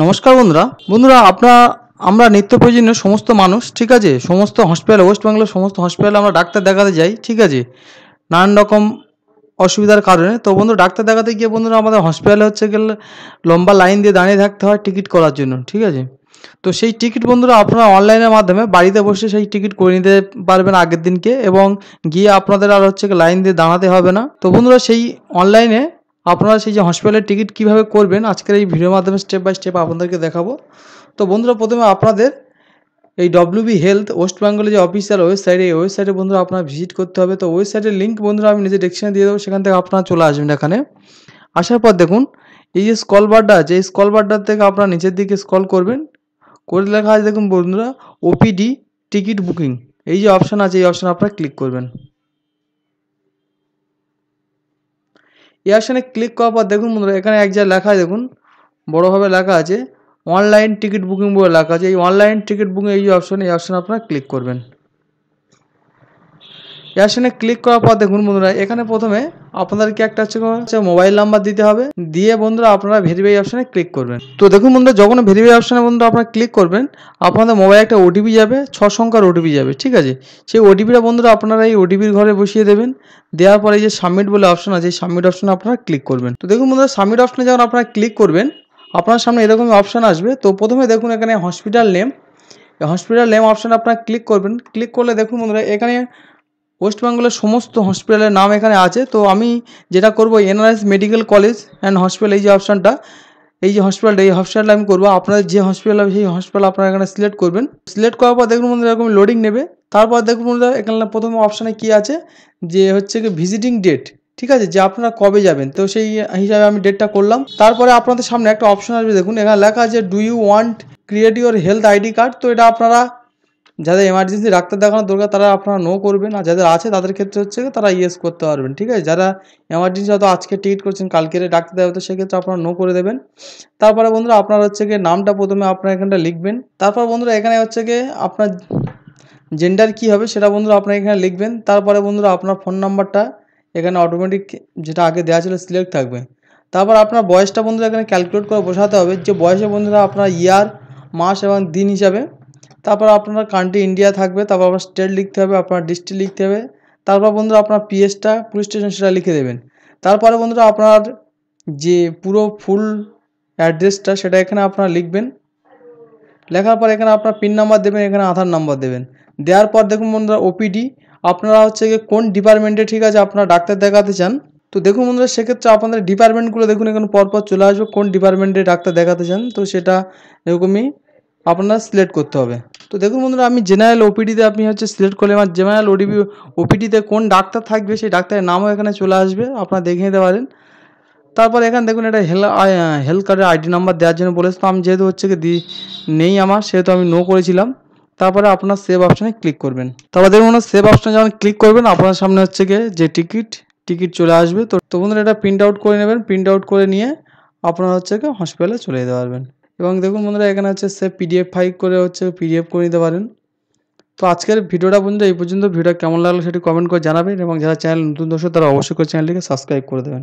নমস্কার বন্ধুরা। আমরা নিত্য প্রয়োজনীয় সমস্ত মানুষ, ঠিক আছে, সমস্ত হসপিটালে, ওয়েস্ট বেঙ্গলের সমস্ত হসপিটালে আমরা ডাক্তার দেখাতে যাই, ঠিক আছে, নানান রকম অসুবিধার কারণে। তো বন্ধু, ডাক্তার দেখাতে গিয়ে বন্ধুরা আমাদের হসপিটালে গেলে লম্বা লাইন দিয়ে দাঁড়িয়ে থাকতে হয় টিকিট করার জন্য, ঠিক আছে। তো সেই টিকিট বন্ধুরা আপনারা অনলাইনের মাধ্যমে বাড়িতে বসে সেই টিকিট করে নিতে পারবেন আগের দিনকে, এবং গিয়ে আপনাদের আর লাইন দিয়ে দাঁড়াতে হবে না। তো বন্ধুরা, সেই অনলাইনে আপনারা সেই যে হসপিটালের টিকিট কীভাবে করবেন আজকের এই ভিডিওর মাধ্যমে স্টেপ বাই স্টেপ আপনাদেরকে দেখাবো। তো বন্ধুরা, প্রথমে আপনাদের এই ডব্লিউবি হেলথ ওয়েস্ট বেঙ্গলের যে অফিসিয়াল ওয়েবসাইট, এই ওয়েবসাইটে বন্ধুরা আপনার ভিজিট করতে হবে। তো ওয়েবসাইটের লিঙ্ক বন্ধুরা আমি নিজে ডেসক্রিপশনে দিয়ে দেবো, সেখান থেকে আপনারা চলে আসবেন। এখানে আসার পর দেখুন এই যে স্ক্রল বারটা আছে, এই স্ক্রল বারটার থেকে আপনারা নিচের দিকে স্ক্রল করবেন, করে লেখা আছে দেখুন বন্ধুরা ওপিডি টিকিট বুকিং, এই যে অপশান আছে এই অপশানে আপনারা ক্লিক করবেন। এই অপশানে ক্লিক করার পর দেখুন বন্ধুরা এখানে এক জায়গায় লেখা আছে, দেখুন বড়োভাবে লেখা আছে অনলাইন টিকিট বুকিং বলে লেখা আছে। এই অনলাইন টিকিট বুকিং এই অপশানে আপনারা ক্লিক করবেন। এই অপশানে ক্লিক করার পর দেখুন বন্ধুরা এখানে প্রথমে আপনাদেরকে একটা মোবাইল নাম্বার দিতে হবে, দিয়ে বন্ধুরা আপনারা ভেরিফাই অপশানে ক্লিক করবেন। তো দেখুন বন্ধুরা, যখন ভেরিফাই অপশানে বন্ধুরা আপনারা ক্লিক করবেন, আপনাদের মোবাইলে একটা ওটিপি যাবে, 6 সংখ্যার ওটিপি যাবে, ঠিক আছে। সেই ওটিপিটা বন্ধুরা আপনারা এই ওটিপির ঘরে বসিয়ে দেবেন। দেওয়ার পরে এই যে সাবমিট বলে অপশান আছে, এই সাবমিট অপশানে আপনারা ক্লিক করবেন। তো দেখুন বন্ধুরা, সাবমিট অপশানে যখন আপনারা ক্লিক করবেন আপনার সামনে এরকমই অপশান আসবে। তো প্রথমে দেখুন এখানে হসপিটাল নেম, হসপিটাল নেম অপশানে আপনারা ক্লিক করবেন। ক্লিক করলে দেখুন বন্ধুরা এখানে ওয়েস্ট বেঙ্গলের সমস্ত হসপিটালের নাম এখানে আছে। তো আমি যেটা করব, NRS medical college and hospital, এই যে অপশানটা, এই যে হসপিটালটা, এই হসপিটালটা আমি করবো। আপনাদের যে হসপিটাল হবে সেই হসপিটাল আপনারা এখানে সিলেক্ট করবেন। সিলেক্ট করার পর দেখুন বন্ধুরা এরকম লোডিং নেবে। তারপর দেখুন বন্ধুরা এখানে প্রথমে অপশানে কী আছে যে কি ভিজিটিং ডেট, ঠিক আছে, যে আপনারা কবে যাবেন। তো সেই হিসাবে আমি ডেটটা করলাম। তারপরে আপনাদের সামনে একটা অপশান আসবে, দেখুন এখানে লেখা আছে do you want create your health ID card. তো এটা আপনারা যাদের এমার্জেন্সি ডাক্তার দেখানোর দরকার তারা আপনারা নো করবেন, আর যাদের আছে তাদের ক্ষেত্রে তারা ইয়েস করতে পারবেন, ঠিক আছে। যারা এমার্জেন্সি হয়তো আজকে টিকিট করছেন কালকের ডাক্তার দেখাতে, সেক্ষেত্রে আপনারা নো করে দেবেন। তারপরে বন্ধুরা আপনার নামটা প্রথমে আপনার এখানটা লিখবেন। তারপর বন্ধুরা এখানে আপনার জেন্ডার কী হবে সেটা বন্ধুরা আপনার এখানে লিখবেন। তারপরে বন্ধুরা আপনার ফোন নাম্বারটা এখানে অটোমেটিক যেটা আগে দেওয়া ছিল সিলেক্ট থাকবে। তারপর আপনার বয়সটা বন্ধুরা এখানে ক্যালকুলেট করে বসাতে হবে, যে বয়সে বন্ধুরা আপনার ইয়ার, মাস এবং দিন হিসাবে। তারপর আপনার কান্ট্রি ইন্ডিয়া থাকবে, তারপর আপনার স্টেট লিখতে হবে, আপনার ডিস্ট্রিক্ট লিখতে হবে। তারপর বন্ধুরা আপনার পিএসটা, পুলিশ স্টেশন, সেটা লিখে দেবেন। তারপরে বন্ধুরা আপনার যে পুরো ফুল অ্যাড্রেসটা সেটা এখানে আপনারা লিখবেন। লেখার পর এখানে আপনার পিন নাম্বার দেবেন, এখানে আধার নাম্বার দেবেন। দেওয়ার পর দেখুন বন্ধুরা ওপিডি আপনারা কোন ডিপার্টমেন্টে, ঠিক আছে, আপনারা ডাক্তার দেখাতে চান। তো দেখুন বন্ধুরা সেক্ষেত্রে আপনাদের ডিপার্টমেন্টগুলো দেখুন এখানে পরপর চলে আসবে, কোন ডিপার্টমেন্টে ডাক্তার দেখাতে চান। তো সেটা এরকমই আপনারা সিলেক্ট করতে হবে। তো দেখুন বন্ধুরা আমি জেনারেল ওপিডিতে আপনি সিলেক্ট করলে আমার জেনারেল ওপিডিতে কোন ডাক্তার থাকবে সেই ডাক্তারের নামও এখানে চলে আসবে, আপনারা দেখে নিতে পারেন। তারপর এখানে দেখুন এটা হেলথ কার্ডের আইডি নাম্বার দেওয়ার জন্য বলেছে। তো আমি যেহেতু নেই আমার, সেহেতু আমি নো করেছিলাম। তারপরে আপনার সেভ অপশানে ক্লিক করবেন। তারপর দেখুন সেভ অপশানে যখন ক্লিক করবেন আপনার সামনে যে টিকিট চলে আসবে। তো বন্ধুরা এটা প্রিন্ট আউট করে নেবেন। প্রিন্ট আউট করে নিয়ে আপনারা হসপিটালে চলে যেতে পারবেন। এবং দেখুন বন্ধুরা এখানে সেভ পিডিএফ ফাইল করে পিডিএফ করে নিতে পারেন। তো আজকের ভিডিওটা বন্ধুরা এই পর্যন্ত। ভিডিওটা কেমন লাগলো সেটি কমেন্ট করে জানাবেন, এবং যারা চ্যানেল নতুন দর্শক তারা অবশ্যই করে চ্যানেলটিকে সাবস্ক্রাইব করে দেবেন।